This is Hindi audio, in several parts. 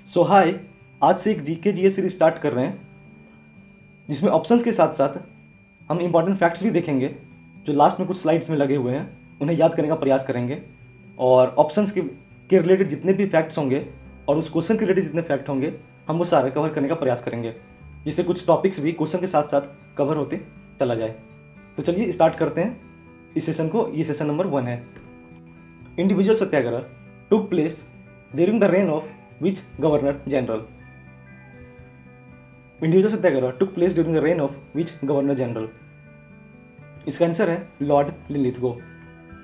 सो हाय, आज से एक जीके जीएस सीरीज स्टार्ट कर रहे हैं जिसमें ऑप्शंस के साथ साथ हम इंपॉर्टेंट फैक्ट्स भी देखेंगे जो लास्ट में कुछ स्लाइड्स में लगे हुए हैं, उन्हें याद करने का प्रयास करेंगे। और ऑप्शंस के रिलेटेड जितने भी फैक्ट्स होंगे और उस क्वेश्चन के रिलेटेड जितने फैक्ट होंगे हम वो सारे कवर करने का प्रयास करेंगे, जिससे कुछ टॉपिक्स भी क्वेश्चन के साथ साथ कवर होते चला जाए। तो चलिए स्टार्ट करते हैं इस सेशन को। ये सेशन नंबर 1 है। Individual Satyagraha took place during the rain of which governor general? Individual Satyagraha took place during the rain of which governor general? इसका आंसर है लॉर्ड लिनलिथगो।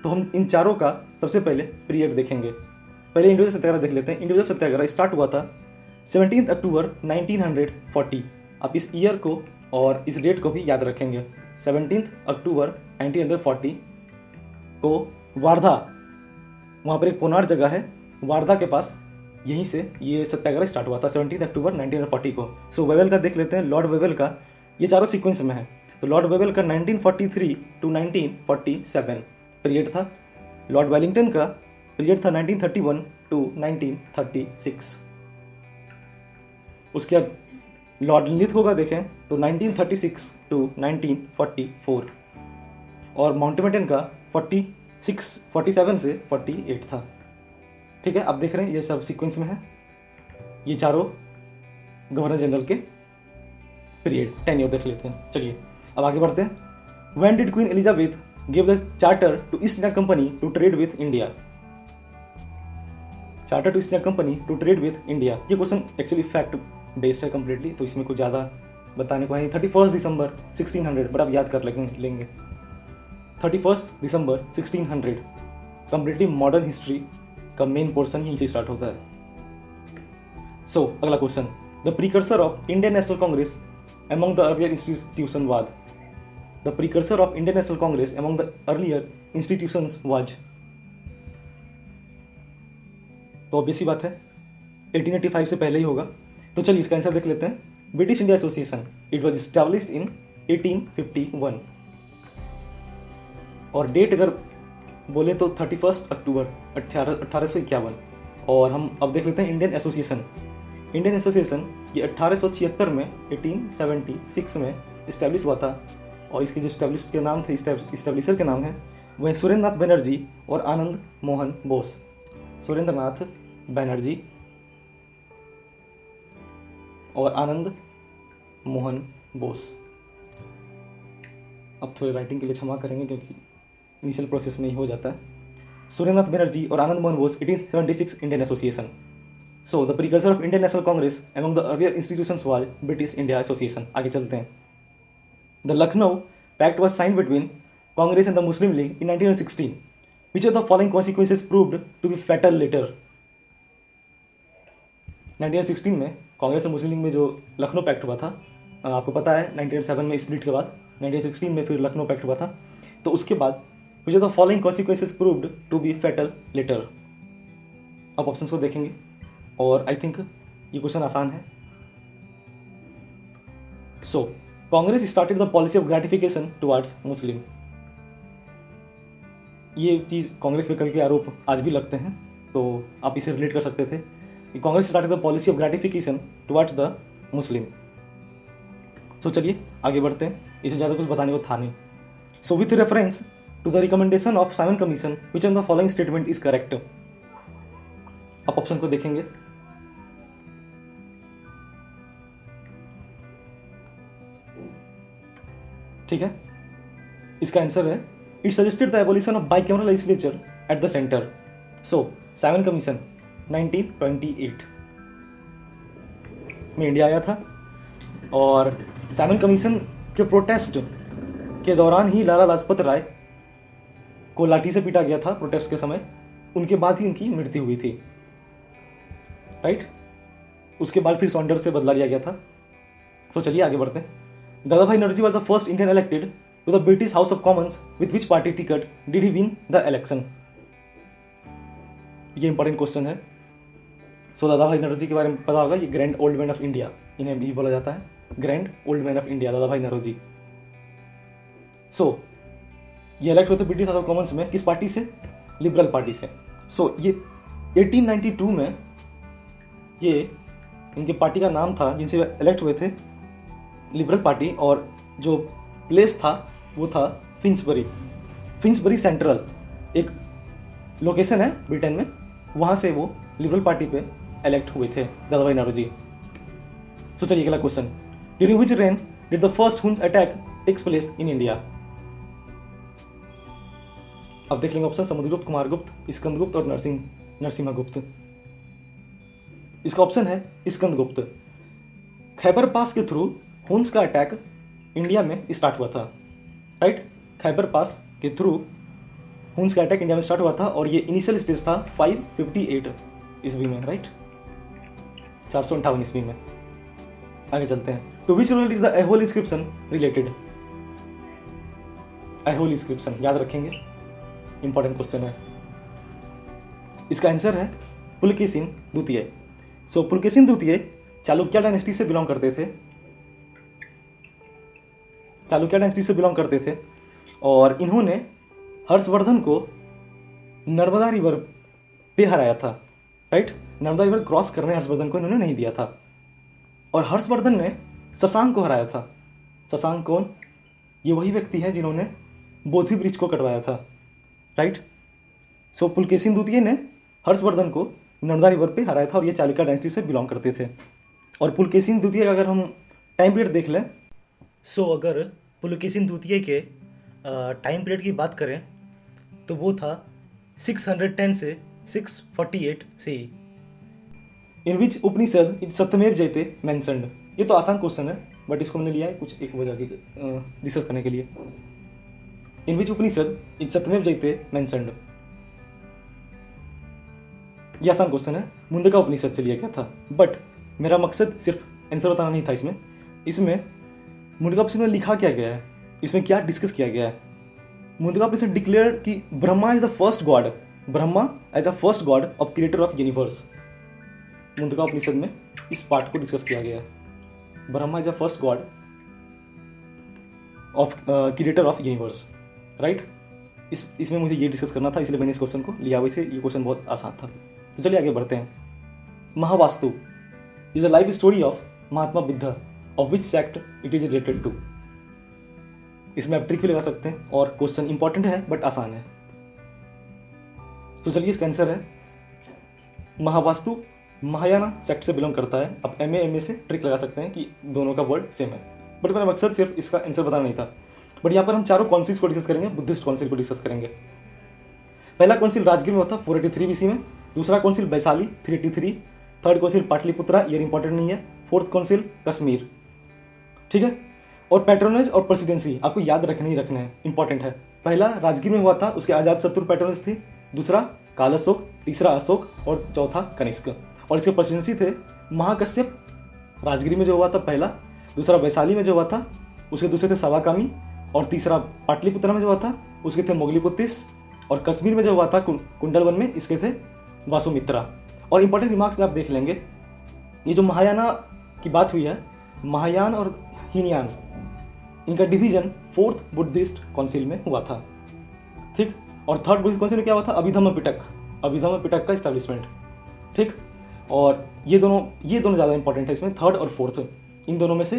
तो हम इन चारों का सबसे पहले पीरियड देखेंगे। पहले इंडिविजुअल सत्याग्रह देख लेते हैं। इंडिविजुअल सत्याग्रह स्टार्ट हुआ था 17 अक्टूबर 1940। आप इस ईयर को और इस डेट को भी याद रखेंगे। 17 अक्टूबर 1940 को वार्धा, वहाँ पर एक पोनार जगह है, वार्धा के पास, यहीं से ये सत्याग्रह स्टार्ट हुआ था 17 अक्टूबर 1940 को। सो वेवेल का देख लेते हैं। लॉर्ड वेवेल का ये चारों सीक्वेंस में है। तो लॉर्ड वेवेल का 1943 टू 1947 पीरियड था। लॉर्ड वेलिंगटन का पीरियड था 1931 टू 1936। उसके बाद लॉर्ड लिनलिथगो का देखें तो 1936 टू 1944 और माउंटबेटन का 47 से 48 था। ठीक है, आप देख रहे हैं ये सब सीक्वेंस में है। ये चारों गवर्नर जनरल के पीरियड टेन्योर देख लेते हैं। चलिए अब आगे बढ़ते हैं। When did Queen Elizabeth give the charter to East India Company to trade with India? Charter to East India Company to trade with India, ये क्वेश्चन एक्चुअली फैक्ट बेस्ड है कंप्लीटली, तो इसमें कुछ ज़्यादा बताने को है। 31 दिसंबर 1600, बट आप याद कर लेंगे। 31 दिसंबर 1600 कंप्लीटली मॉडर्न हिस्ट्री का मेन पोर्शन यहीं से स्टार्ट होता है। सो अगला question, the precursor of Indian National Congress among the earlier institution was? The precursor of Indian National Congress among the earlier institutions was? तो ऑब्वियस सी बात है 1885 से पहले ही होगा। तो चलिए इसका आंसर देख लेते हैं। British India association, it was established in 1851 और डेट अगर बोले तो 31 अक्टूबर 1851। और हम अब देख लेते हैं इंडियन एसोसिएशन। इंडियन एसोसिएशन ये 1876 में 1876 में इस्टेब्लिश हुआ था और इसके जो इस्टेब्लिश के नाम थे, इस्टेब्लिशर के नाम है वह सुरेंद्र नाथ बनर्जी और आनंद मोहन बोस। सुरेंद्र नाथ बनर्जी और आनंद मोहन बोस। अब थोड़ी राइटिंग के लिए क्षमा करेंगे क्योंकि इनिशियल प्रोसेस में ही हो जाता है। सुरेंद्रनाथ बनर्जी और Anand Mohan Bose 1876 Indian Association. So the precursor of Indian National Congress among the earlier institutions was British India Association. आगे चलते हैं। The Lucknow pact was signed between Congress and the Muslim League in 1916। Which of the following consequences proved to be fatal later? 1916 में कांग्रेस और मुस्लिम लीग में जो लखनऊ पैक्ट हुआ था, आपको पता है 1907 में स्प्लिट के बाद 1916 में फिर लखनऊ पैक्ट हुआ था। तो उसके बाद which of the following consequences proved to be fatal later? अब ऑप्शंस को देखेंगे और आई थिंक ये क्वेश्चन आसान है। So Congress started the policy of gratification towards Muslim. ये चीज़ कांग्रेस पे कभी कभी आरोप आज भी लगते हैं, तो आप इसे रिलेट कर सकते थे कि Congress started the policy of gratification towards the Muslim. So चलिए आगे बढ़ते हैं, इसे ज़्यादा कुछ बताने को था नहीं। So with reference to the recommendation of Simon Commission, which of the following statement is correct? आप ऑप्शन को देखेंगे। ठीक है, इसका आंसर है it suggested the abolition of bicameral legislature at the centre. So Simon commission 1928 में इंडिया आया था और साइमन कमीशन के प्रोटेस्ट के दौरान ही लाला लाजपत राय को लाठी से पीटा गया था प्रोटेस्ट के समय। उनके बाद ही उनकी मृत्यु हुई थी, राइट। उसके बाद फिर सॉन्डर्स से बदला लिया गया था। तो चलिए आगे बढ़ते हैं। Dadabhai Naoroji was the first Indian elected to the British House of Commons with which party ticket did he win the election? ये इंपॉर्टेंट क्वेश्चन है। सो दादा भाई नौरोजी के बारे में पता होगा, ये grand old man of India, इन्हें भी बोला जाता है grand old man of India, दादा भाई नौरोजी। सो ये इलेक्ट हुए थे ब्रिटिश हाउस ऑफ कॉमन्स में किस पार्टी से? लिबरल पार्टी से। सो ये 1892 में ये इनके पार्टी का नाम था जिनसे इलेक्ट हुए थे, लिबरल पार्टी, और जो प्लेस था वो था फिन्सबरी सेंट्रल, एक लोकेशन है ब्रिटेन में, वहाँ से वो लिबरल पार्टी पे इलेक्ट हुए थे दादाभाई नौरोजी। तो चलिए अगला question, during which reign did the first Huns attack takes place in India? अब देख लेंगे ऑप्शन, समुद्रगुप्त, कुमारगुप्त, स्कंदगुप्त और नरसिम्हागुप्त। इसका ऑप्शन है स्कंदगुप्त। खैबर पास के थ्रू हुन्स का अटैक इंडिया में स्टार्ट हुआ था, राइट। खैबर पास के थ्रू हुन्स का अटैक इंडिया में स्टार्ट हुआ था और ये इनिशियल स्टेज था 558 ईस्वी में, राइट, 458 ईस्वी में। आगे चलते हैं। To which ruler is the Aihole inscription related? Aihole inscription याद रखेंगे, इंपॉर्टेंट क्वेश्चन है। इसका आंसर है पुलकेशिन द्वितीय। सो पुलकेशिन द्वितीय चालुक्य डायनेस्टी से बिलोंग करते थे, और इन्होंने हर्षवर्धन को नर्मदा रिवर पे हराया था, राइट। नर्मदा रिवर क्रॉस करने हर्षवर्धन को इन्होंने नहीं दिया था, और हर्षवर्धन ने शशांक को हराया था। शशांक कौन? ये वही व्यक्ति हैं जिन्होंने बोधि वृक्ष को कटवाया था, राइट। सो पुलकेशिन द्वितीय ने हर्षवर्धन को नर्मदा रिवर पे हराया था और ये चालुक्य डायनेस्टी से बिलोंग करते थे। और पुलकेशिन द्वितीय का अगर हम टाइम पीरियड देख लें, सो अगर पुलकेशिन द्वितीय के टाइम पीरियड की बात करें तो वो था 610 से 648 CE। In which Upanishad is सत्यमेव जयते मेंशन्ड? ये तो आसान क्वेश्चन है, बट इसको हमने लिया है कुछ एक वजह की डिस्कस करने के लिए। इन विच उपनिषद इज सत्यमेव जयते मेंशन्ड? ये आसान क्वेश्चन है, मुंडका उपनिषद से लिया गया था, बट मेरा मकसद सिर्फ आंसर बताना नहीं था। इसमें मुंडका उपनिषद में लिखा क्या गया है, इसमें क्या डिस्कस किया गया है। मुंडका उपनिषद डिक्लेयर कि Brahma is the first god, Brahma as the first god of creator of universe. Mundaka Upanishad में इस पार्ट को डिस्कस किया गया है, Brahma is the first god of creator of universe, right. इसमें मुझे ये डिस्कस करना था, इसलिए मैंने इस क्वेश्चन को लिया। वैसे ये क्वेश्चन बहुत आसान था। तो चलिए आगे बढ़ते हैं। Mahavastu is a life story of Mahatma Buddha, of which sect it is related to? इसमें आप ट्रिक भी लगा सकते हैं, और क्वेश्चन इंपॉर्टेंट है बट आसान है। तो चलिए इसका आंसर है महावास्तु महायाना सेक्ट से बिलोंग करता है। आप एमए से ट्रिक लगा सकते हैं कि दोनों का वर्ड सेम है, बट मेरा मकसद सिर्फ इसका आंसर बताना नहीं था। बट यहाँ पर हम चारों काउंसिल्स को डिस्कस करेंगे, बुद्धिस्ट काउंसिल को डिस्कस करेंगे। पहला काउंसिल राजगीर में हुआ था 483 BC में, दूसरा council Vaishali 383, third council Pataliputra, year important नहीं है, फोर्थ काउंसिल कश्मीर, ठीक है। और पैट्रोनेज और प्रेसिडेंसी आपको याद रखने ही रखना है, इंपॉर्टेंट है। पहला राजगीर में हुआ था, उसके आजाद शत्रु पैट्रोनेज थे, दूसरा काल अशोक, तीसरा अशोक और चौथा कनिष्क। और इसके प्रेसिडेंसी थे महाकश्यप, राजगिरी में जो हुआ था पहला, दूसरा वैशाली में जो हुआ था उसके दूसरे थे सवाकामी, और तीसरा पाटलिपुत्र में जो हुआ था उसके थे मोगलीपुत्तिस, और कश्मीर में जो हुआ था कुंडलवन में इसके थे वासुमित्रा। और इंपॉर्टेंट रिमार्क्स में आप देख लेंगे, ये जो महायाना की बात हुई है, महायान और हीनयान, इनका डिवीजन फोर्थ बुद्धिस्ट काउंसिल में हुआ था, ठीक। और थर्ड बुद्धिस्ट काउंसिल में क्या हुआ था? अभिधम्म पिटक का इस्टेब्लिशमेंट, ठीक। और ये दोनों ज़्यादा इंपॉर्टेंट है इसमें, थर्ड और फोर्थ, इन दोनों में से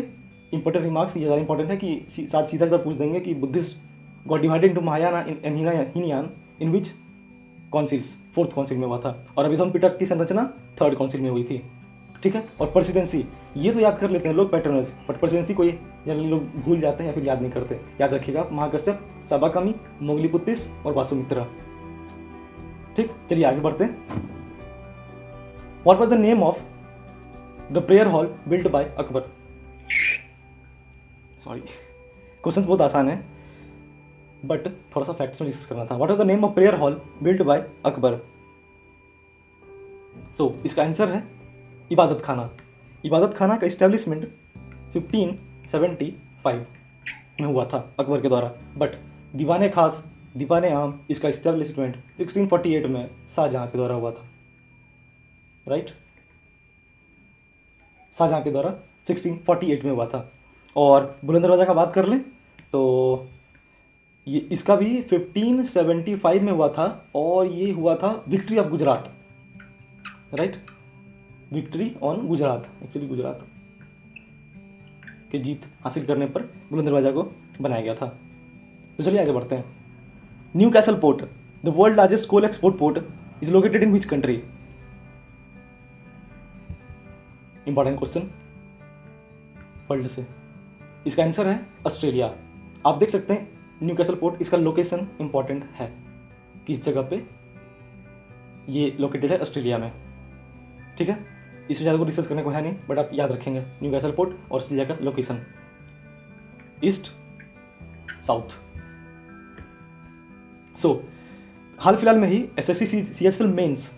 इंपॉर्टेंट रिमार्क्स ये ज़्यादा इंपॉर्टेंट है कि सीधा पूछ देंगे कि Buddhist got divided into Mahayana and Hinayana in which councils? Fourth council में हुआ था, और अभिधम्म पिटक की संरचना थर्ड काउंसिल में हुई थी, ठीक है। और प्रेसिडेंसी ये तो याद कर लेते हैं लोग पैटर्नर्स, बट प्रेसिडेंसी कोई जनरली लोग भूल जाते हैं या फिर याद नहीं करते। याद रखिएगा, महाकश्यप, सबाकमी, मोगलीपुत्तिस और वासुमित्रा, ठीक। चलिए आगे बढ़ते हैं। What was the name of the prayer hall built by Akbar? Sorry, questions बहुत आसान है, बट थोड़ा सा फैक्ट्स में डिस्कस करना था। What was the name of prayer hall built by Akbar? So इसका आंसर है इबादत खाना। इबादत खाना का इस्टेब्लिशमेंट 1575 में हुआ था अकबर के द्वारा, बट दीवाने खास, दीवाने आम, इसका इस्टेब्लिशमेंट 1648 में शाहजहाँ के द्वारा हुआ था, राइट। शाहजहाँ के द्वारा 1648 में हुआ था। और बुलंद दरवाज़ा का बात कर लें तो ये इसका भी 1575 में हुआ था, और ये हुआ था victory of Gujarat, right. Victory on Gujarat, actually Gujarat के जीत हासिल करने पर बुलंद दरवाजा को बनाया गया था। तो चलिए आगे बढ़ते हैं। Newcastle port, the world largest coal export port, is located in which country? Important question world से। इसका आंसर है ऑस्ट्रेलिया। आप देख सकते हैं न्यू कैसल पोर्ट, इसका लोकेशन इंपॉर्टेंट है, किस जगह पे ये लोकेटेड है, ऑस्ट्रेलिया में। ठीक है, इसमें ज़्यादा को रिसर्च करने को है नहीं, बट आप याद रखेंगे न्यू कैसल पोर्ट और ऑस्ट्रेलिया का लोकेशन, ईस्ट साउथ। सो हाल फिलहाल में ही एसएससी सीएसएल मेंस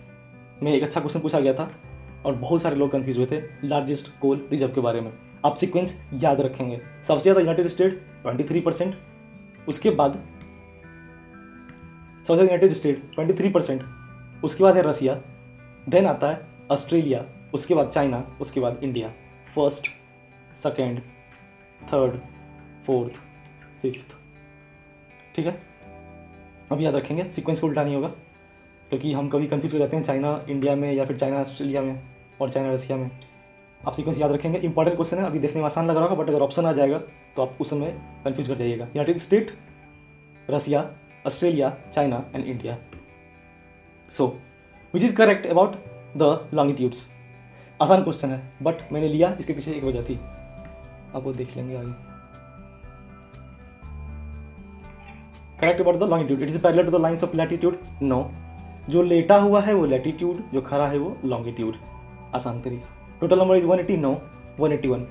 में एक अच्छा क्वेश्चन पूछा गया था और बहुत सारे लोग कंफ्यूज हुए थे लार्जेस्ट कोल रिजर्व के बारे में। आप सीक्वेंस याद रखेंगे, सबसे ज़्यादा यूनाइटेड स्टेट 23%, उसके बाद सबसे ज़्यादा यूनाइटेड स्टेट 23%, उसके बाद है रसिया, देन आता है ऑस्ट्रेलिया, उसके बाद चाइना, उसके बाद India, first, second, third, fourth, fifth. ठीक है, अब याद रखेंगे, सीक्वेंस को उल्टा नहीं होगा, क्योंकि हम कभी कंफ्यूज हो जाते हैं चाइना इंडिया में या फिर चाइना ऑस्ट्रेलिया में और चाइना रसिया में। आप सीक्वेंस याद रखेंगे, इंपॉर्टेंट क्वेश्चन है, अभी देखने में आसान लग रहा होगा, बट अगर ऑप्शन आ जाएगा तो आप उस समय कंफ्यूज कर जाइएगा। United State, Russia, Australia, China and India. So which is correct about the longitudes? आसान क्वेश्चन है, बट मैंने लिया, इसके पीछे एक वजह थी, आप वो देख लेंगे आगे। Correct about the longitude, it is parallel to the lines of latitude? No, जो लेटा हुआ है वो लैटिट्यूड, जो खड़ा है वो लॉन्गिट्यूड। आसान तरीका। Total number is 180, no 181,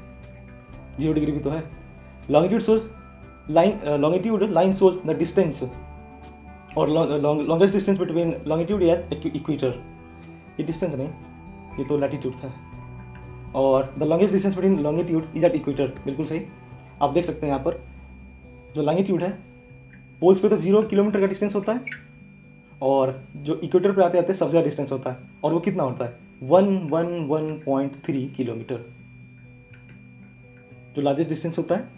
0 degree भी तो है। Longitude shows line, longitude line shows the distance और longest distance between longitude at equator. ये डिस्टेंस नहीं, ये तो लैटिट्यूड था। और the longest distance between longitude is at equator, बिल्कुल सही। आप देख सकते हैं यहाँ पर जो लॉन्गिट्यूड है, पोल्स पे तो 0 किलोमीटर का डिस्टेंस होता है, और जो इक्वेटर पे आते आते सबसे ज़्यादा डिस्टेंस होता है, और वो कितना होता है? 111.3 किलोमीटर। जो लार्जेस्ट डिस्टेंस होता है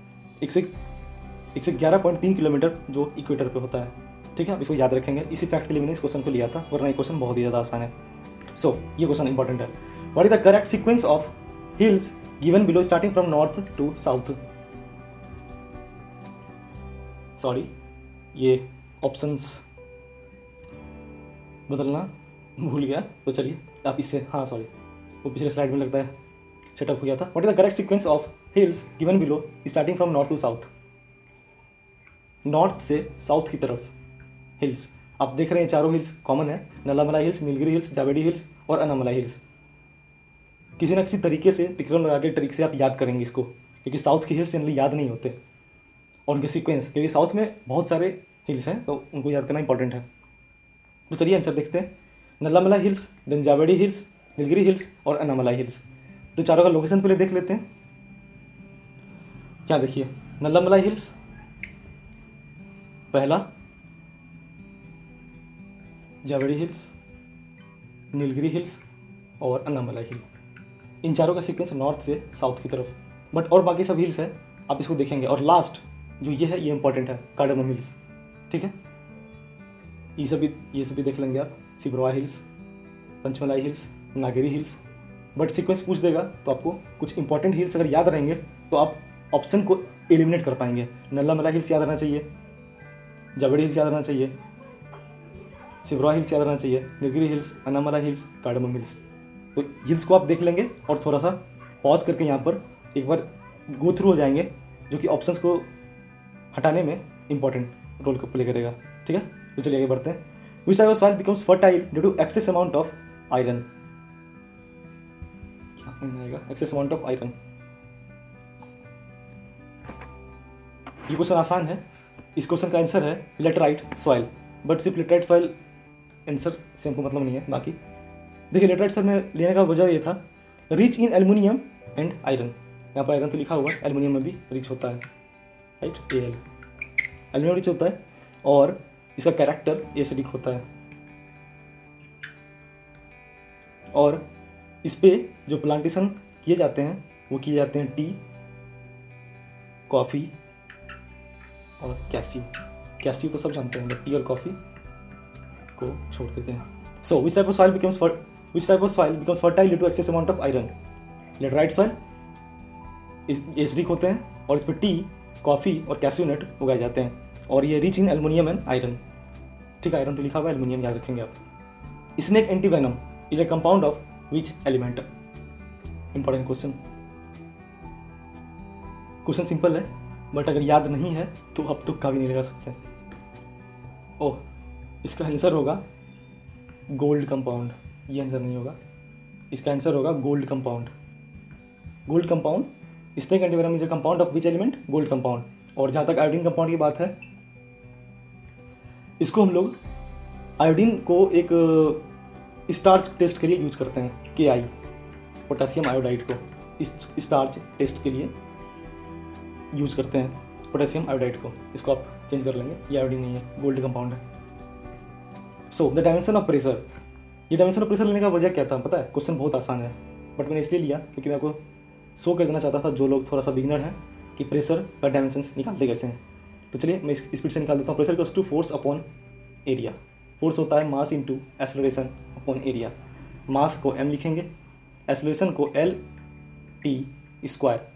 111.3 किलोमीटर जो इक्वेटर पे होता है। ठीक है, आप इसको याद रखेंगे, इसी फैक्ट के लिए मैंने इस क्वेश्चन को लिया था, वरना ये क्वेश्चन बहुत ही ज़्यादा आसान है। सो ये क्वेश्चन इंपॉर्टेंट है। What is the correct sequence of hills given below starting from north to south? Sorry, ये ऑप्शंस बदलना भूल गया, तो चलिए आप इससे, हाँ सॉरी, वो पिछले स्लाइड में लगता है सेटअप हो गया था। What is the correct sequence of hills given below starting from north to south? North से साउथ की तरफ हिल्स, आप देख रहे हैं चारों हिल्स कॉमन है, Nallamalai hills, Nilgiri hills, Javadi hills और अन्नामलाई हिल्स। किसी न किसी तरीके से तिक्रम लगा के ट्रिक से आप याद करेंगे इसको, क्योंकि साउथ की हिल्स जनरली याद नहीं होते और उनके सीक्वेंस, क्योंकि साउथ में बहुत सारे हिल्स हैं तो उनको याद करना इंपॉर्टेंट है। तो चलिए आंसर देखते हैं। Nallamalai hills, then Javadi hills, Nilgiri hills और अन्नामलाई हिल्स। तो चारों का लोकेशन पहले देख लेते हैं। क्या देखिए, नल्लामलाई हिल्स पहला, जावेडी हिल्स, नीलगिरी हिल्स और अन्नामलाई हिल। इन चारों का सीक्वेंस नॉर्थ से साउथ की तरफ, बट और बाकी सब हिल्स है, आप इसको देखेंगे। और लास्ट जो ये है, ये इंपॉर्टेंट है, कार्डेमम हिल्स। ठीक है, ये सभी देख लेंगे आप, सिब्रवा हिल्स, पंचमलाई हिल्स, नागेरी हिल्स। बट सीक्वेंस पूछ देगा तो आपको कुछ इंपॉर्टेंट हिल्स अगर याद रहेंगे तो आप ऑप्शन को एलिमिनेट कर पाएंगे। नल्लामलाई हिल्स याद रहना चाहिए, जावेडी हिल्स याद रहना चाहिए, सिब्रवा हिल्स याद रहना चाहिए, Nilgiri hills, Annamalai hills, cardamom hills. तो हिल्स को आप देख लेंगे और थोड़ा सा पॉज करके यहाँ पर एक बार गो थ्रू हो जाएंगे, जो कि ऑप्शंस को हटाने में इंपॉर्टेंट रोल को प्ले करेगा। ठीक है, तो चलिए आगे बढ़ते हैं। Which type of soil becomes fertile due to excess amount of iron? क्या आएगा? Excess amount of iron। ये क्वेश्चन आसान है, इस क्वेश्चन का आंसर है लेटराइट सॉइल, बट सिर्फ लेटराइट सॉइल आंसर से हमको मतलब नहीं है। बाकी देखिए, लेटराइट सॉइल में लेने का वजह ये था, rich in aluminium and iron. यहाँ पर आयरन तो लिखा हुआ है, एल्युमिनियम में भी रिच होता है, राइट, Al एल्युमिनियम रिच होता है और इसका कैरेक्टर एसिडिक होता है। और इस पे जो प्लांटेशन किए जाते हैं वो किए जाते हैं टी, कॉफ़ी और कैस्यू तो सब जानते हैं, बट टी और कॉफ़ी को छोड़ देते हैं। So which type of soil becomes which type of soil becomes fertile due to excess amount of iron, laterite soil acidic होते हैं और इस पर टी, कॉफ़ी और कैस्यू नट उगाए जाते हैं, और ये rich in aluminium and iron. ठीक है, आयरन तो लिखा हुआ है, एल्युमिनियम याद रखेंगे आप। Snake antivenom is a compound of which element? Important question. Question simple है, बट अगर याद नहीं है तो अब तुक्का भी नहीं लगा सकते। ओह, इसका आंसर होगा गोल्ड कंपाउंड। ये आंसर नहीं होगा, इसका आंसर होगा gold compound. Gold compound, snake antivenom is a compound of which element? Gold compound. और जहाँ तक आयोडीन कंपाउंड की बात है, इसको हम लोग आयोडीन को एक स्टार्च टेस्ट के लिए यूज करते हैं, KI, पोटेशियम आयोडाइड को स्टार्च टेस्ट के लिए यूज करते हैं, पोटेशियम आयोडाइड को। इसको आप चेंज कर लेंगे, ये आयोडीन नहीं है, गोल्ड कंपाउंड है। So the dimension of pressure, ये डायमेंशन ऑफ प्रेशर लेने का वजह क्या था पता है? क्वेश्चन बहुत आसान है, बट मैंने इसलिए लिया क्योंकि मैं आपको शो कर देना चाहता था, जो लोग थोड़ा सा बिगिनर हैं, कि प्रेशर का डायमेंशन निकालते कैसे हैं। तो चलिए मैं स्पीड से निकाल देता हूँ। Pressure equals to force upon area. Force होता है mass into acceleration upon area. Mass को m लिखेंगे, एक्सेलरेशन को L T स्क्वायर,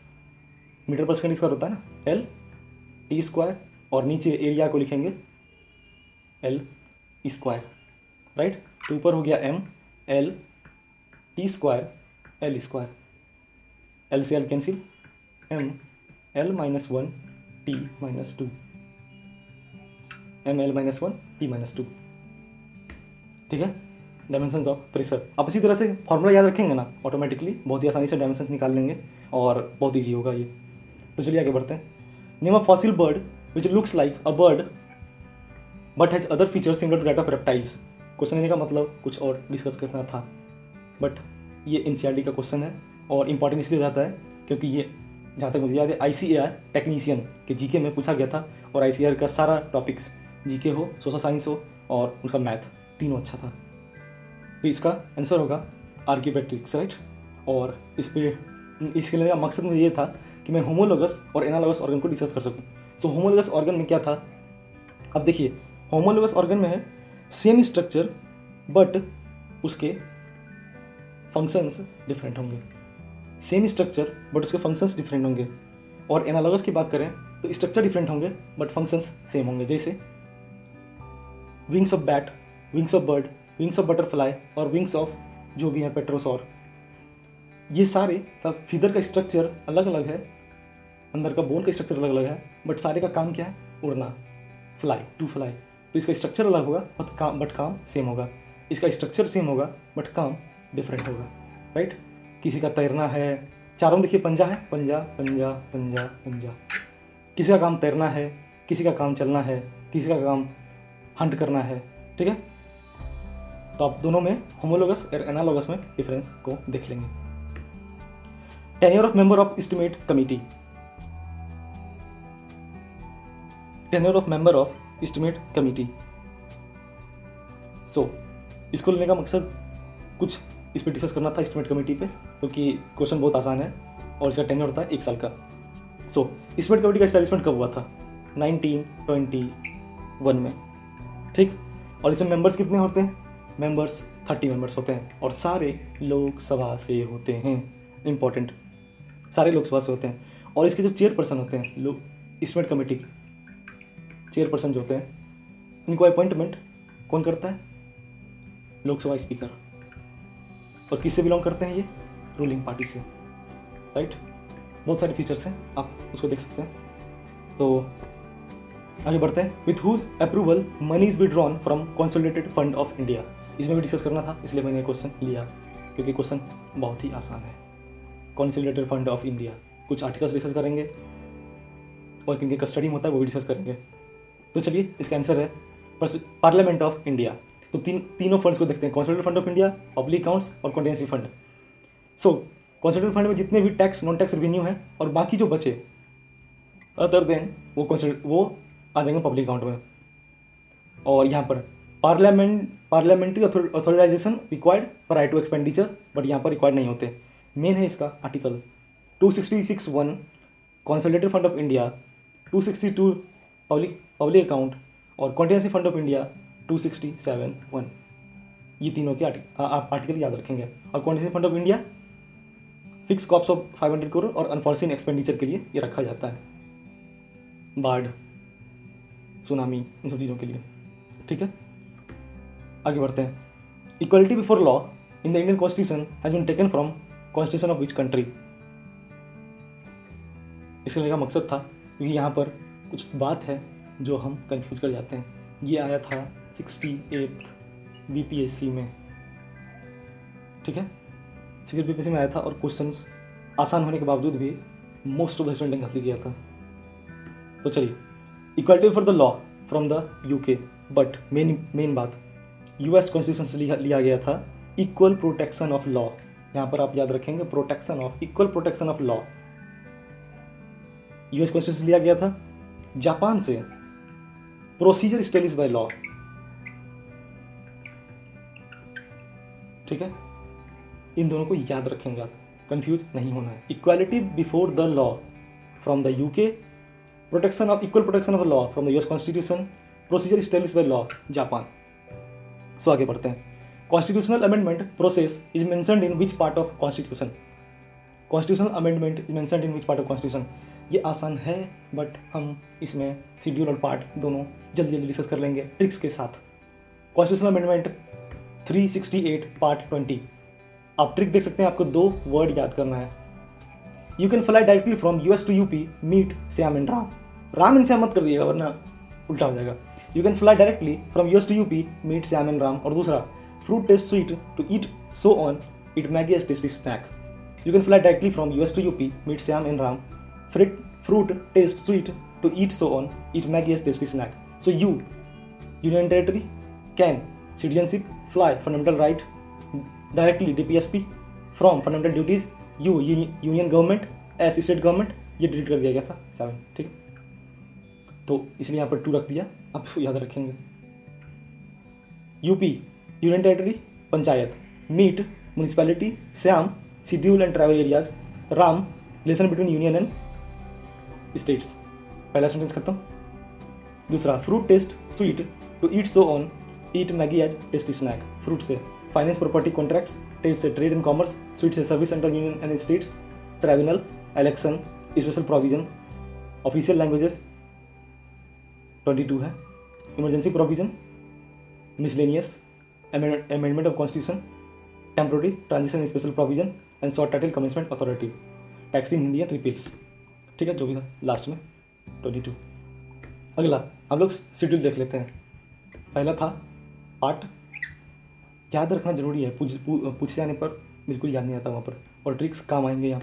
मीटर पर सेकंड स्क्वायर होता है ना, L T स्क्वायर, और नीचे एरिया को लिखेंगे L स्क्वायर, राइट। तो ऊपर हो गया m L T square L square, L से L cancel, m L minus 1 T minus 2, m L minus 1 T minus 2। ठीक है, डायमेंशंस ऑफ प्रेशर। आप इसी तरह से फॉर्मूला याद रखेंगे ना, ऑटोमेटिकली बहुत ही आसानी से डायमेंशंस निकाल लेंगे और बहुत ईजी होगा ये। तो चलिए आगे बढ़ते हैं। Name a fossil bird which looks like a bird but has other features similar to that of reptiles. Question लेने का मतलब कुछ और डिस्कस करना था, बट ये NCERT का क्वेश्चन है और इंपॉर्टेंट इसलिए रहता है क्योंकि ये, जहाँ तक मुझे याद है, ICAR टेक्नीशियन के जीके में पूछा गया था, और ICAR का सारा टॉपिक्स, जीके हो, सोशल साइंस हो और उनका मैथ, तीनों अच्छा था। तो इसका आंसर होगा आर्किपेट्रिक्स, राइट। और इसके लिए मकसद मुझे ये था कि मैं होमोलोगस और एनालोगस ऑर्गन को डिस्कस कर सकूं। सो होमोलोगस ऑर्गन में क्या था, अब देखिए, होमोलोगस ऑर्गन में है सेम स्ट्रक्चर बट उसके फंक्शंस डिफरेंट होंगे। सेम स्ट्रक्चर बट उसके फंक्शंस डिफरेंट होंगे। और एनालोगस की बात करें तो स्ट्रक्चर डिफरेंट होंगे बट फंक्शंस सेम होंगे, जैसे wings of bat, wings of bird, wings of butterfly और विंग्स ऑफ जो भी है पेट्रोसॉर। ये सारे का फीदर का स्ट्रक्चर अलग अलग है, अंदर का बोन का स्ट्रक्चर अलग अलग है, बट सारे का काम क्या है? उड़ना, फ्लाई, टू फ्लाई। तो इसका स्ट्रक्चर अलग होगा बट काम सेम होगा। इसका स्ट्रक्चर सेम होगा बट काम डिफरेंट होगा, राइट। किसी का तैरना है, चारों देखिए पंजा है, पंजा पंजा पंजा पंजा। किसी का काम तैरना है, किसी का काम चलना है, किसी का काम हंट करना है, ठीक है। तो आप दोनों में, होमोलोगस और एनालोगस में डिफरेंस को देख लेंगे। Tenure of member of estimate committee, tenure of member of estimate committee. So इसको लेने का मकसद कुछ इस पर डिस्कस करना था एस्टिमेट कमेटी पे, क्योंकि क्वेश्चन बहुत आसान है और इसका टेन्योर होता है 1 साल का। सो एस्टिमेट कमेटी का एस्टैब्लिशमेंट कब हुआ था? 1921 में, ठीक। और इसमें मेंबर्स कितने होते हैं? मेंबर्स 30 मेंबर्स होते हैं और सारे लोकसभा से होते हैं। इंपॉर्टेंट, सारे लोकसभा से होते हैं। और इसके जो चेयरपर्सन होते हैं, लोग एस्टिमेट कमेटी के चेयरपर्सन जो होते हैं, इनको अपॉइंटमेंट कौन करता है? लोकसभा स्पीकर। और किससे बिलोंग करते हैं ये? रूलिंग पार्टी से, राइट। बहुत सारे फीचर्स हैं, आप उसको देख सकते हैं। तो आगे बढ़ते हैं। With whose approval money is withdrawn from consolidated fund of India. इसमें भी डिस्कस करना था, इसलिए मैंने क्वेश्चन लिया क्योंकि क्वेश्चन बहुत ही आसान है। कंसोलिडेटेड फंड ऑफ इंडिया, कुछ आर्टिकल्स डिस्कस करेंगे और किनके कस्टडी में होता है वो भी डिस्कस करेंगे। तो चलिए, इसका आंसर है पार्लियामेंट ऑफ इंडिया। तो तीनों फंड्स को देखते हैं, consolidated fund of India, public accounts और कॉन्टिजेंसी फंड। सो कंसोलिडेटेड फंड में जितने भी टैक्स, नॉन टैक्स रेवेन्यू है और बाकी जो बचे अदर देन वो आ जाएंगे पब्लिक अकाउंट में। और यहाँ पर पार्लियामेंट्री ऑथोराइजेशन रिक्वायर्ड पर राइट टू एक्सपेंडिचर, बट यहाँ पर रिक्वायर्ड नहीं होते। मेन है इसका article 266(1) consolidated fund of India, 262 public account और कॉन्टिजेंसी फंड ऑफ इंडिया 267(1). ये तीनों के आर्टिकल याद रखेंगे। और constitution fund of India fix corpus of 500 crore और अनफॉर्सिन एक्सपेंडिचर के लिए ये रखा जाता है, बाढ़, सुनामी, इन सब चीज़ों के लिए। ठीक है, आगे बढ़ते हैं। Equality before law in the Indian constitution has been taken from constitution of which country. इसके का मकसद था क्योंकि यहाँ पर कुछ बात है जो हम कंफ्यूज कर जाते हैं। ये आया था 68 BPSC में। ठीक है, 68 BPSC में आया था और क्वेश्चंस आसान होने के बावजूद भी मोस्ट ऑफ द स्टूडेंट ने गलती किया था। तो चलिए, equality for the law from the UK, but main बात US कॉन्स्टिट्यूशन से लिया गया था इक्वल प्रोटेक्शन ऑफ लॉ। यहाँ पर आप याद रखेंगे protection of, equal protection of law. US constitution लिया गया था। जापान से प्रोसीजर स्टेब्लिश बाय लॉ। ठीक है, इन दोनों को याद रखेंगे आप, कंफ्यूज नहीं होना है। Equality before the law from the UK, protection of, equal protection of law from the US constitution, procedure establish by law, Japan. So आगे बढ़ते हैं। Constitutional amendment process is mentioned in which part of constitution. Constitutional amendment is mentioned in which part of constitution. ये आसान है बट हम इसमें शेड्यूल और पार्ट दोनों जल्दी जल्दी डिस्कस कर लेंगे ट्रिक्स के साथ। Constitutional amendment 368 part 20। आप ट्रिक देख सकते हैं, आपको 2 वर्ड याद करना है। You can fly directly from US to UP, meet Shyam and Ram. Ram and Shyam मत कर दिएगा वरना उल्टा हो जाएगा। You can fly directly from US to UP, meet Shyam and Ram. और दूसरा, fruit taste sweet to eat so on, it Maggi as tasty snack. You can fly directly from US to UP, meet Shyam and Ram. Fruit taste sweet to eat so on, eat Maggie as tasty snack. So you, Union Territory, can citizenship, fly fundamental right, directly DPSP, from fundamental duties, you union government as state government, ये डिलीट कर दिया गया था 7। ठीक है, तो इसलिए यहाँ पर 2 रख दिया, आप इसको याद रखेंगे। UP union territory panchayat, meet municipality, Shyam schedule and tribal areas, Ram relation between union and states. पहला सेंटेंस खत्म। दूसरा, fruit taste sweet to eat so on, eat Maggi as tasty snack. Fruit से फाइनेंस प्रॉपर्टी कॉन्ट्रैक्ट्स, टेस्ट से ट्रेड एंड कॉमर्स, स्वीट से service centre union and states, tribunal, election, special provision, official languages 22 है, emergency provision, miscellaneous, amendment of constitution, temporary transition special provision and short title commitment authority, tax in India repeals. ठीक है, जो भी था लास्ट में 22। अगला हम लोग शेड्यूल देख लेते हैं। पहला था पार्ट, याद रखना जरूरी है, पूछे जाने पर बिल्कुल याद नहीं आता वहाँ पर, और ट्रिक्स काम आएंगे यहाँ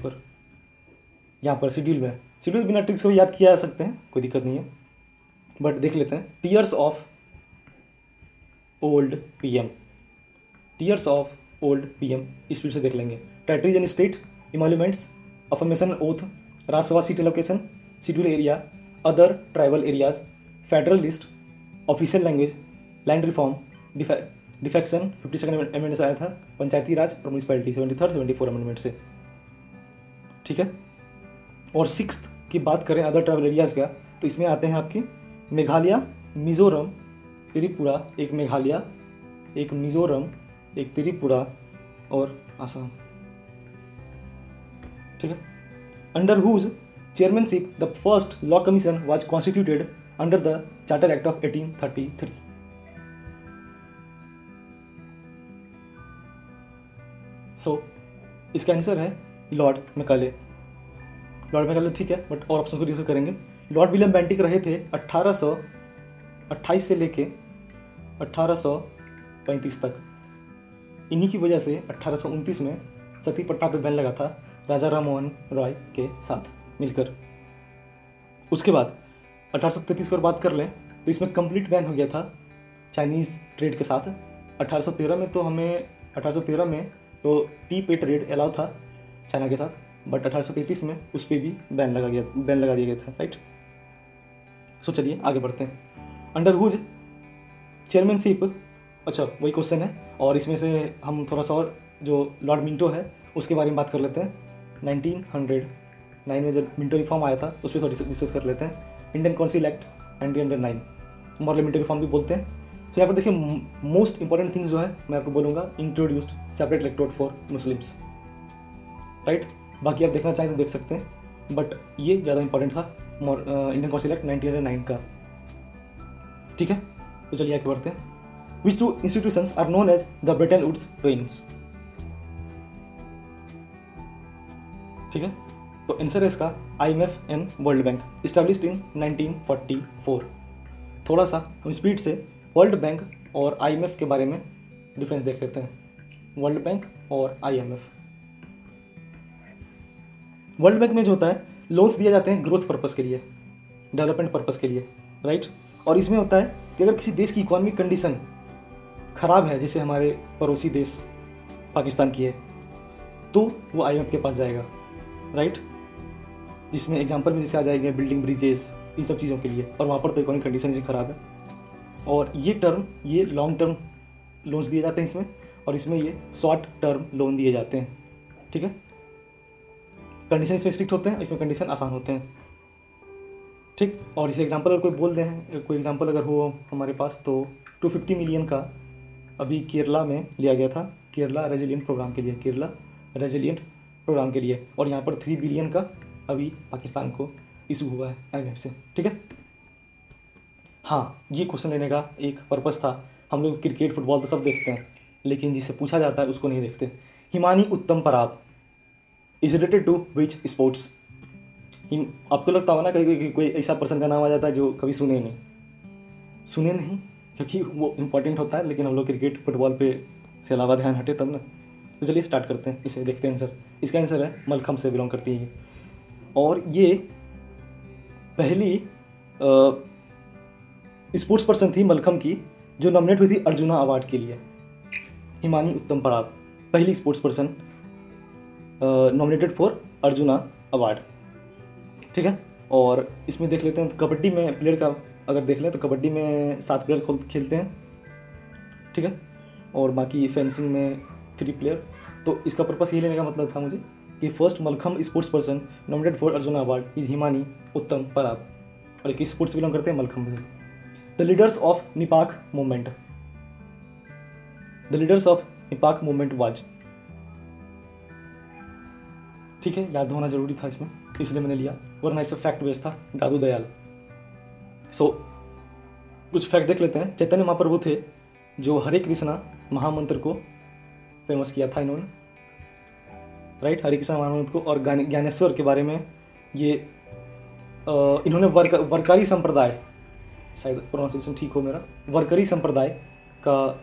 पर शेड्यूल में। शेड्यूल बिना ट्रिक्स को याद किया जा सकते हैं, कोई दिक्कत नहीं है, बट देख लेते हैं। Tears of old PM, tears of old PM speed से देख लेंगे। Territories and state, emoluments, affirmation oath, Rajya Sabha seat allocation, schedule area, other tribal areas, federal list, official language, land reform, defection 52 amendment से आया था, पंचायती राज और म्यूनिसिपैलिटी 73 74 अमेंडमेंट से। ठीक है, और 6th की बात करें अदर ट्राइबल एरियाज का, तो इसमें आते हैं आपके मेघालय, मिजोरम, त्रिपुरा, एक मेघालय, एक मिजोरम, एक त्रिपुरा और आसाम। ठीक है, under whose chairmanship the first law commission was constituted under the Charter Act of 1833. So इसका आंसर है लॉर्ड मैकाले। लॉर्ड मैकाले, ठीक है, बट और ऑप्शन को डिस्कस करेंगे। लॉर्ड विलियम बेंटिक रहे थे 1828 से लेके 1835 तक। इन्हीं की वजह से 1829 में सती प्रथा पे बैन लगा था राजा राम मोहन रॉय के साथ मिलकर। उसके बाद 1833 पर बात कर लें तो इसमें कंप्लीट बैन हो गया था चाइनीज़ ट्रेड के साथ। 1813 में तो टी पे ट्रेड अलाउ था चाइना के साथ, बट 1833 में उस पर भी बैन लगा दिया गया था, राइट। सो चलिए आगे बढ़ते हैं। अंडर हुज चेयरमैनशिप, अच्छा वही क्वेश्चन है, और इसमें से हम थोड़ा सा और जो लॉर्ड मिंटो है उसके बारे में बात कर लेते हैं। 1909 में जब मिंटो रिफॉर्म आया था उस पर थोड़ी डिस्कस कर लेते हैं। Indian council act 1909, moral Minto reform भी बोलते हैं। तो यहाँ पर देखिए मोस्ट इंपॉर्टेंट थिंग्स जो है मैं आपको बोलूँगा, introduced separate electrode for Muslims, right. बाकी आप देखना चाहें तो देख सकते हैं, बट ये ज़्यादा इंपॉर्टेंट था इंडियन काउंसिल एक्ट 1909 का, ठीक है। तो चलिए आगे बढ़ते हैं। Which two institutions are known as the Bretton Woods twins, ठीक है। तो आंसर है इसका IMF and world bank, established in 1944। थोड़ा सा हम स्पीड से वर्ल्ड बैंक और IMF के बारे में डिफरेंस देख लेते हैं। वर्ल्ड बैंक और IMF, वर्ल्ड बैंक में जो होता है लोन्स दिए जाते हैं ग्रोथ पर्पस के लिए, डेवलपमेंट पर्पस के लिए, राइट। और इसमें होता है कि अगर किसी देश की इकोनॉमिक कंडीशन ख़राब है, जैसे हमारे पड़ोसी देश पाकिस्तान की है, तो वो IMF के पास जाएगा, राइट। जिसमें एग्जांपल में जैसे आ जाएंगे बिल्डिंग ब्रिजेस, इन सब चीज़ों के लिए, और वहाँ पर तो इकोनॉमिक कंडीशन जैसे ख़राब है। और ये लॉन्ग टर्म लोन्स दिए जाते हैं इसमें, और इसमें ये शॉर्ट टर्म लोन दिए जाते हैं, ठीक है। कंडीशन इसमें स्ट्रिक्ट होते हैं, इसमें कंडीशन आसान होते हैं, ठीक। और जैसे एग्जांपल अगर कोई बोल दें, कोई एग्जांपल अगर हो हमारे पास, तो 250 मिलियन का अभी केरला में लिया गया था, केरला रेजिलिएंट प्रोग्राम के लिए, केरला रेजिलिएंट प्रोग्राम के लिए। और यहाँ पर 3 बिलियन का अभी पाकिस्तान को इशू हुआ है IMF से, ठीक है। हाँ, ये क्वेश्चन लेने का एक पर्पस था। हम लोग क्रिकेट फुटबॉल तो सब देखते हैं, लेकिन जिससे पूछा जाता है उसको नहीं देखते। Himani Uttam Parab is related to which sports. आपको लगता होगा ना कहीं कोई ऐसा पर्सन का नाम आ जाता है जो कभी सुने नहीं, क्योंकि वो इम्पोर्टेंट होता है, लेकिन हम लोग क्रिकेट फुटबॉल पे से अलावा ध्यान हटे तब ना। तो चलिए स्टार्ट करते हैं, इसे देखते हैं आंसर। इसका आंसर है मलखम से बिलोंग करती है ये, और ये पहली स्पोर्ट्स पर्सन थी मलखम की जो नॉमिनेट हुई थी अर्जुना अवार्ड के लिए। हिमानी उत्तम पराब पहली sports person nominated for arjuna award, ठीक है। और इसमें देख लेते हैं कबड्डी में प्लेयर का अगर देख लें तो कबड्डी में 7 प्लेयर खेलते हैं, ठीक है। और बाकी फेंसिंग में 3 प्लेयर। तो इसका पर्पस ये लेने का मतलब था मुझे कि first mallakhamb sports person nominated for arjuna award is Himani Uttam पराब, और किस स्पोर्ट्स से बिलोंग करते हैं, मलखम से। द लीडर्स ऑफ निपाक मूवमेंट, द लीडर्स ऑफ निपाक मूवमेंट वाज, ठीक है, याद होना जरूरी था इसमें, इसलिए मैंने लिया, वरना इससे फैक्ट बेस्ड था, दादू दयाल। सो कुछ फैक्ट देख लेते हैं। चैतन्य महाप्रभु थे जो हरे कृष्णा महामंत्र को फेमस किया था इन्होंने, राइट, हरे कृष्णा महामंत्र को। और ज्ञानेश्वर के बारे में ये इन्होंने वरकरी संप्रदाय, शायद प्रोनाउंसिएशन ठीक हो मेरा, वरकरी संप्रदाय का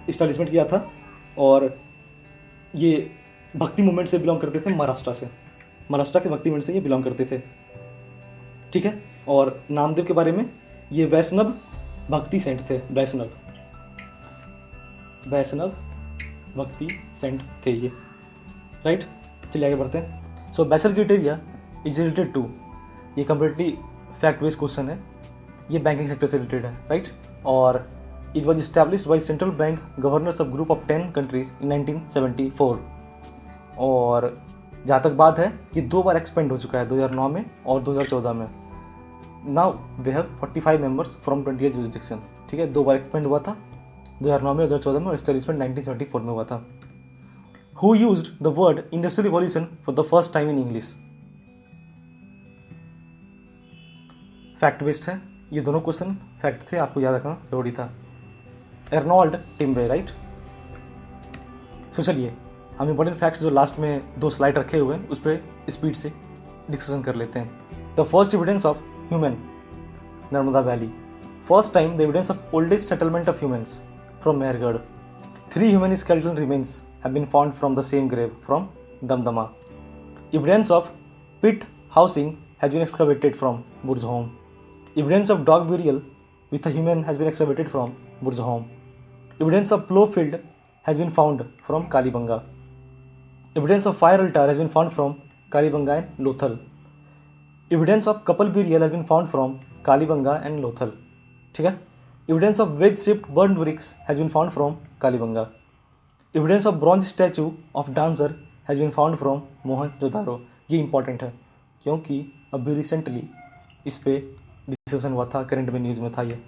इस्टेब्लिशमेंट किया था। और ये भक्ति मूवमेंट से बिलोंग करते थे, महाराष्ट्र के भक्ति मूवमेंट से ये बिलोंग करते थे, ठीक है। और नामदेव के बारे में ये वैष्णव भक्ति सेंट थे, वैष्णव भक्ति सेंट थे ये, राइट। चलिए आगे बढ़ते हैं। So Basel criteria is related to, ये कम्प्लीटली फैक्ट बेस्ड क्वेश्चन है, ये बैंकिंग सेक्टर से रिलेटेड है, राइट। और it was established by central bank governors of group of 10 countries in 1974। और जहाँ तक बात है ये 2 बार एक्सपेंड हो चुका है, 2009 में और 2014 में। Now they have 45 members from 28 jurisdiction, ठीक है। 2 बार एक्सपेंड हुआ था, 2009 में, 2014 में, और एस्टेब्लिशमेंट 1974 में हुआ था। Who used the word industrial revolution for the first time in English, fact based है, ये दोनों क्वेश्चन फैक्ट थे, आपको याद रखना जरूरी था। Arnold टिम्बे, right. सो चलिए हम इंपॉर्टेंट फैक्ट्स जो लास्ट में 2 स्लाइड रखे हुए हैं उस पर स्पीड से डिस्कशन कर लेते हैं। The first evidence of human, Narmada valley. First time the evidence of oldest settlement of humans from Mehrgarh. 3 human skeletal remains have been found from the same grave from Damdama. Evidence of pit housing has been excavated from Burzholm. Evidence of dog burial with a human has been excavated from Burzholm. Evidence of plough field has been found from Kalibanga. Evidence of fire altar has been found from Kalibanga and Lothal. Evidence of couple burial has been found from Kalibanga and Lothal. ठीक है। Evidence of wedge shaped burnt bricks has been found from Kalibanga. Evidence of bronze statue of dancer has been found from Mohenjodaro. ये इंपॉर्टेंट है क्योंकि अभी रिसेंटली इस पे डिस्कशन हुआ था, करंट में न्यूज़ में था ये।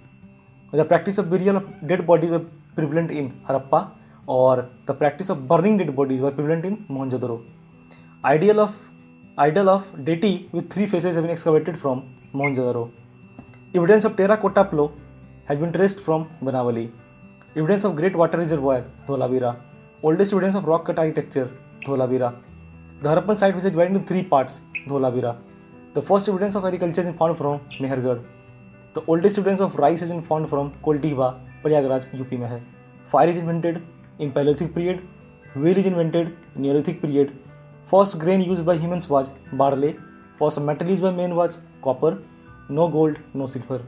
The practice of burial of dead bodies were prevalent in Harappa, और the practice of burning dead bodies were prevalent in Mohenjo-daro. Idol of deity with 3 faces have been excavated from Mohenjo-daro. Evidence of terracotta plow has been traced from Banavali. Evidence of great water reservoir, Dholavira. Oldest evidence of rock cut architecture, Dholavira. The Harappan site which is divided into 3 parts, Dholavira. The first evidence of agriculture is found from Mehergarh. The oldest evidence of rice has been found from Koltiba, Prayagraj, UP में है. Fire is invented in Paleolithic period. Wheel is invented in Neolithic period. First grain used by humans was barley. First metal used by men was copper. No gold, no silver.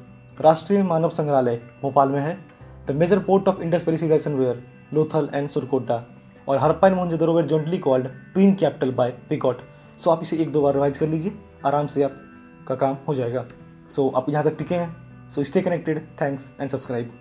राष्ट्रीय मानव संग्रहालय भोपाल में है. The major port of Indus Valley civilization were Lothal and Surkota. और Harappa and Mohenjodaro were jointly called twin capital by Picot. सो आप इसे 1-2 बार रिवाइज कर लीजिए, आराम से आपका काम हो जाएगा. सो आप यहाँ तक टिके हैं. So stay connected. Thanks and subscribe.